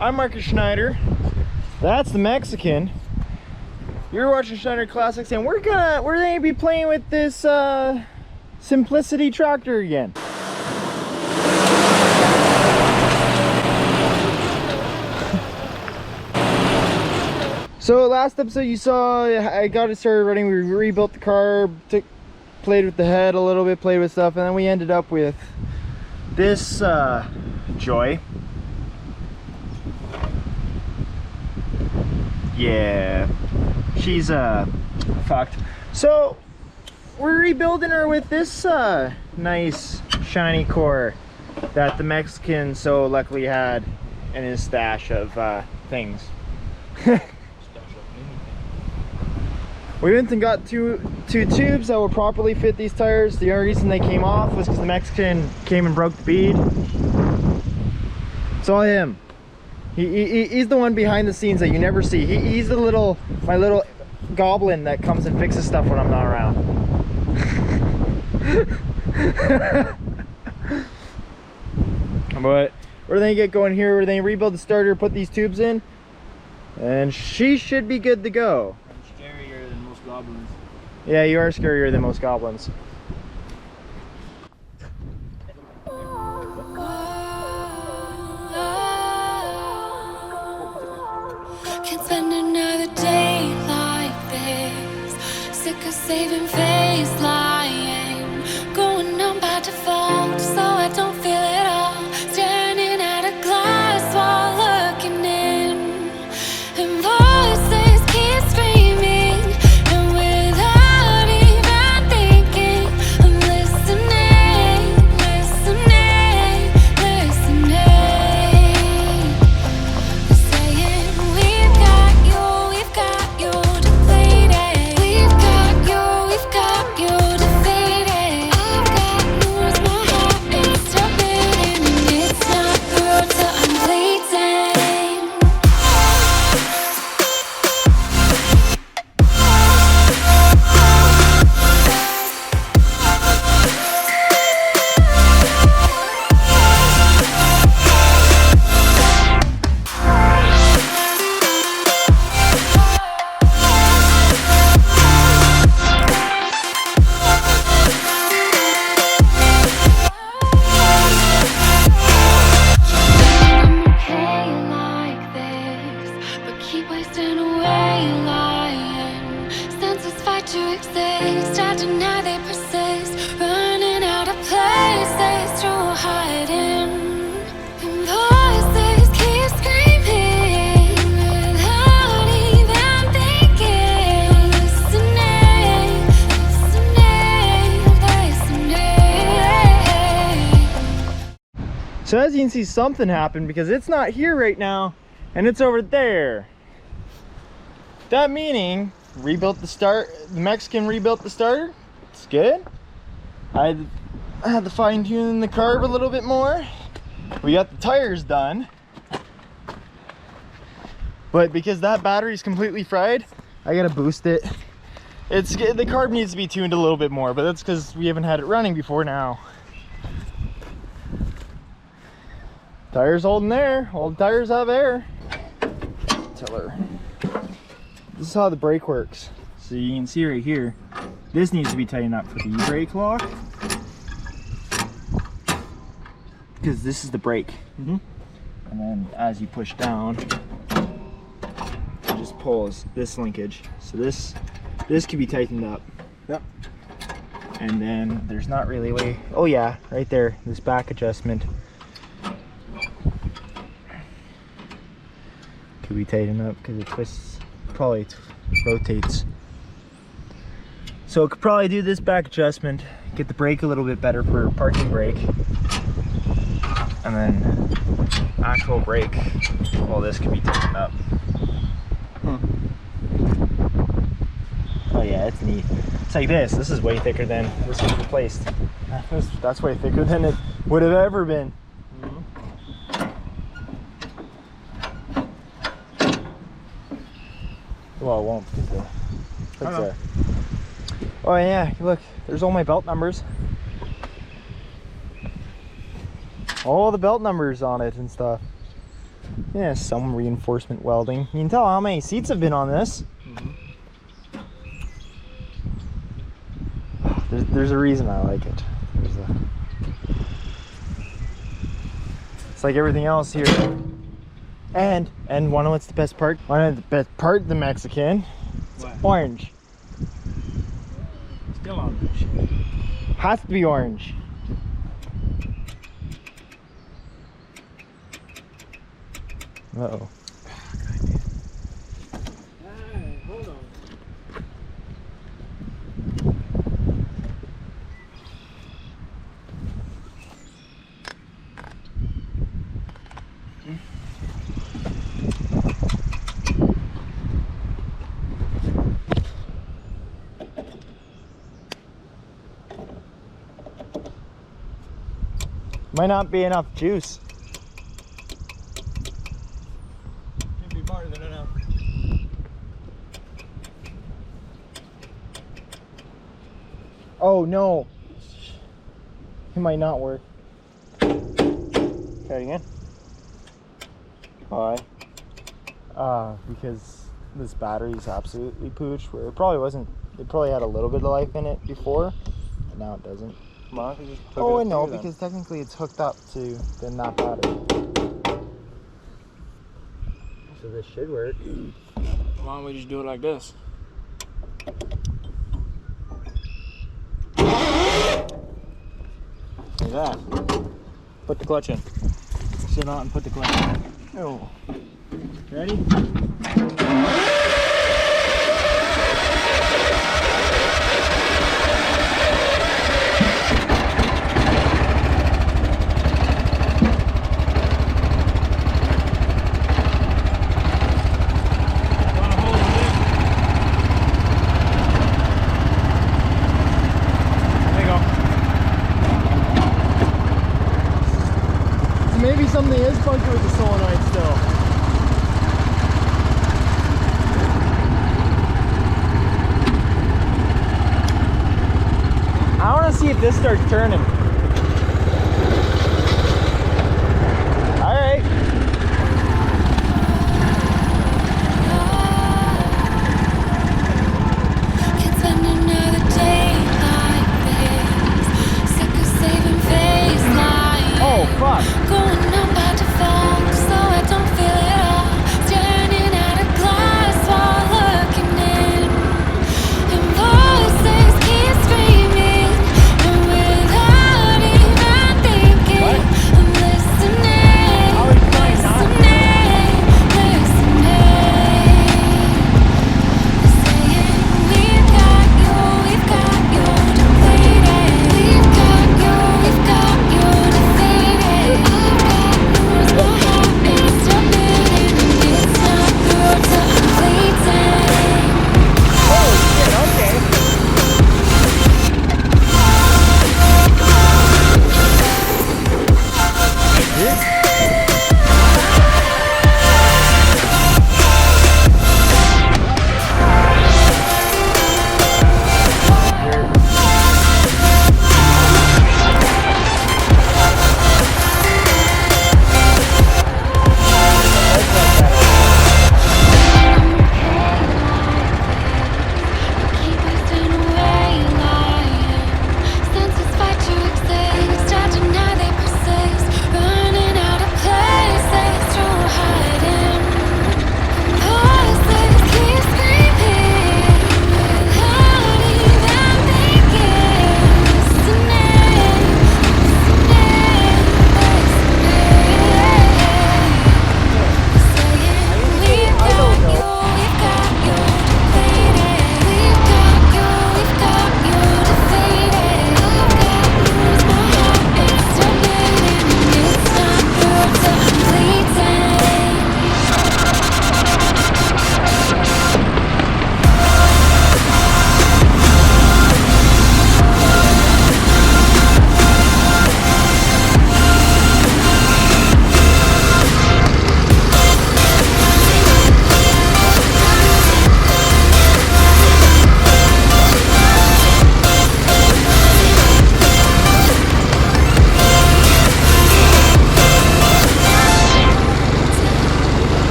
I'm Marcus Schneider. That's the Mexican. You're watching Schneider Classics, and we're gonna be playing with this Simplicity tractor again. So last episode you saw I got it started running. We rebuilt the carb, played with the head a little bit, played with stuff, and then we ended up with this joy. Yeah, she's fucked. So we're rebuilding her with this nice shiny core that the Mexican so luckily had in his stash of things. We went and got two tubes that would properly fit these tires. The only reason they came off was because the Mexican came and broke the bead. It's all him. He's the one behind the scenes that you never see. He's the my little goblin that comes and fixes stuff when I'm not around. But we're gonna get going here. We're gonna rebuild the starter, put these tubes in, and she should be good to go. I'm scarier than most goblins. Yeah, you are scarier than most goblins. Can't spend another day like this. Sick of saving face lying. Going on by default, so I don't feel it all. Standing at a glass wall looking in. And voices keep screaming. And without even thinking, I'm listening, listening, listening. They're saying we've got you defeated. We've got you defeated. I've got yours, my heart is stopping, and it's not through till I'm bleeding. I'm okay like this, but keep wasting away lying. Senses fight to exist, I deny they persist. Running out of places to hide in. And voices keep screaming without even thinking. Listening, listening, listening. So as you can see, something happened because it's not here right now and it's over there. That meaning rebuilt the Mexican rebuilt the starter. It's good. I had to fine tune the carb a little bit more. We got the tires done. But because that battery's completely fried, I gotta boost it. The carb needs to be tuned a little bit more, but that's because we haven't had it running before now. Tires holding there. All the tires have air. Tell her. This is how the brake works. So you can see right here, this needs to be tightened up for the brake lock. Because this is the brake. And then as you push down, it just pulls this linkage. So this can be tightened up. Yep. And then there's not really a way. Oh yeah, right there, this back adjustment could be tightened up because it twists, probably rotates. So it could probably do this back adjustment, get the brake a little bit better for parking brake, and then actual brake, well, this could be tightened up. Oh yeah, it's neat. It's like this is way thicker than this was replaced. That's way thicker than it would have ever been. Well, it won't. Oh yeah, look, there's all my belt numbers. All the belt numbers on it and stuff. Yeah, some reinforcement welding. You can tell how many seats have been on this. There's a reason I like it. It's like everything else here. And one of what's the best part? One of the best part of the Mexican. It's What? orange. Still on that shit. Has to be orange. Uh-oh. Hey, hold on. Might not be enough juice. Should be more than enough. Oh no. It might not work. Try it again. Why? Because this battery's absolutely pooched. Where it probably wasn't. It probably had a little bit of life in it before, but now it doesn't. Why don't you just Oh, I know, because technically it's hooked up to then that battery. So this should work. Why don't we just do it like this? Like that. Put the clutch in. Sit on and put the clutch in. Oh. Ready? Maybe something is funky with the solenoid still. I want to see if this starts turning. Alright. Can't spend another day like this. Sick of saving face like Oh, fuck. going on by default, so I don't feel it all. Staring at a glass wall, looking in. And voices keep screaming, and without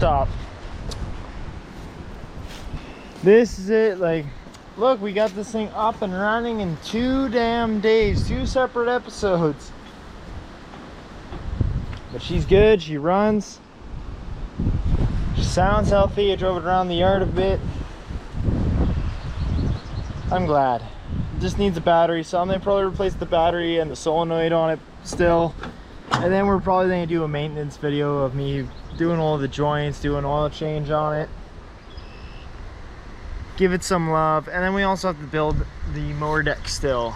stop. This is it. Like, look, we got this thing up and running in 2 damn days, 2 separate episodes. But she's good, she runs. She sounds healthy. I drove it around the yard a bit. I'm glad. It just needs a battery, so I'm gonna probably replace the battery and the solenoid on it still. And then we're probably gonna do a maintenance video of me doing all the joints, doing oil change on it. Give it some love, and then we also have to build the mower deck still.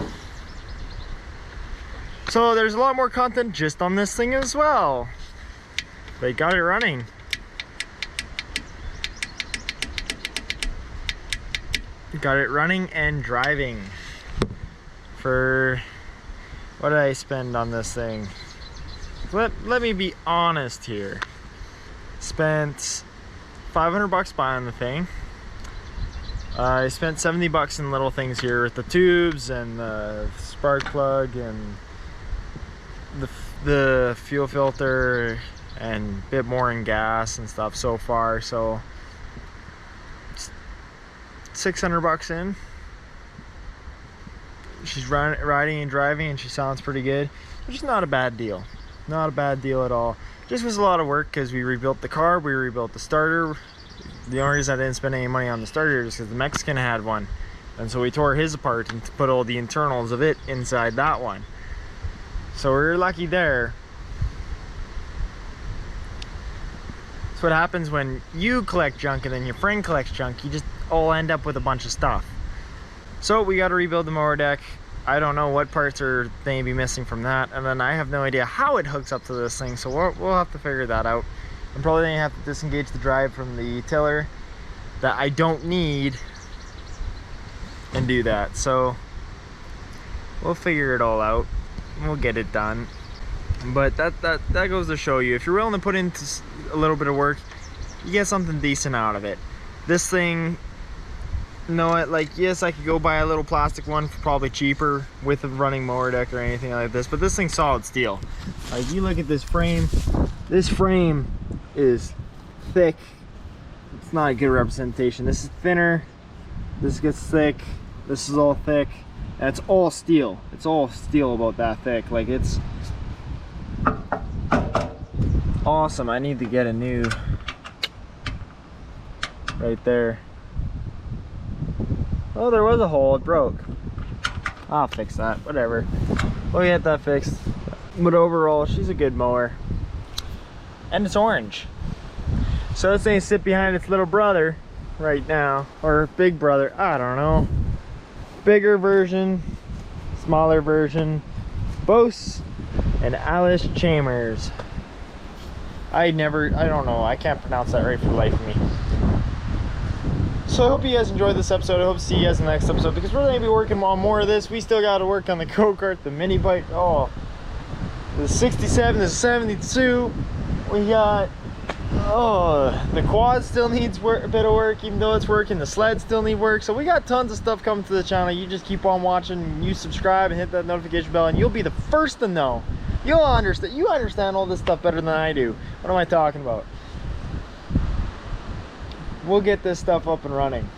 So there's a lot more content just on this thing as well. But got it running. Got it running and driving. For what did I spend on this thing? Let me be honest here. Spent $500 buying the thing. I spent $70 in little things here with the tubes and the spark plug and the fuel filter and a bit more in gas and stuff so far. So $600 in. She's riding and driving and she sounds pretty good, which is not a bad deal. Not a bad deal at all. Just was a lot of work because we rebuilt the carb, we rebuilt the starter. The only reason I didn't spend any money on the starter is because the Mexican had one, and so we tore his apart and put all the internals of it inside that one. So we're lucky there. That's what happens when you collect junk and then your friend collects junk. You just all end up with a bunch of stuff. So we got to rebuild the mower deck. I don't know what parts are they be missing from that, and then I have no idea how it hooks up to this thing, so we'll have to figure that out. I'm probably gonna have to disengage the drive from the tiller that I don't need and do that. So we'll figure it all out. We'll get it done. But that goes to show you, if you're willing to put into a little bit of work, you get something decent out of it. This thing, like, yes, I could go buy a little plastic one for probably cheaper with a running mower deck or anything like this, but this thing's solid steel. Like, you look at this frame is thick. It's not a good representation. This is thinner, this gets thick, this is all thick, and it's all steel. It's all steel about that thick. Like, it's awesome. I need to get a new right there. Oh, there was a hole, it broke. I'll fix that, whatever. We'll get that fixed. But overall, she's a good mower. And it's orange. So it's gonna sit behind its little brother right now, or big brother, I don't know. Bigger version, smaller version, Bose and Allis Chalmers. I don't know, I can't pronounce that right for the life of me. So I hope you guys enjoyed this episode. I hope to see you guys in the next episode, because we're gonna be working on more of this. We still gotta work on the go-kart, the mini bike. Oh, the 67, the 72. We got, the quad still needs a bit of work, even though it's working. The sled still need work. So we got tons of stuff coming to the channel. You just keep on watching, you subscribe and hit that notification bell, and you'll be the first to know. You'll understand. You understand all this stuff better than I do. What am I talking about? We'll get this stuff up and running.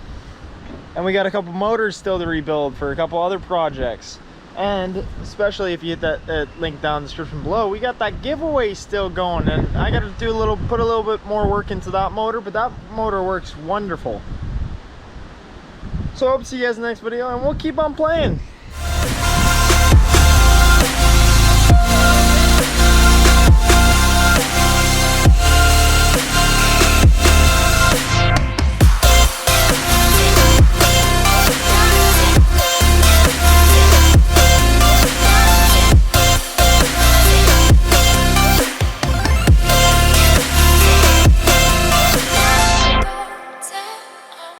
And we got a couple motors still to rebuild for a couple other projects. And especially if you hit that link down in the description below, we got that giveaway still going, and I got to put a little bit more work into that motor, but that motor works wonderful. So I hope to see you guys in the next video, and we'll keep on playing.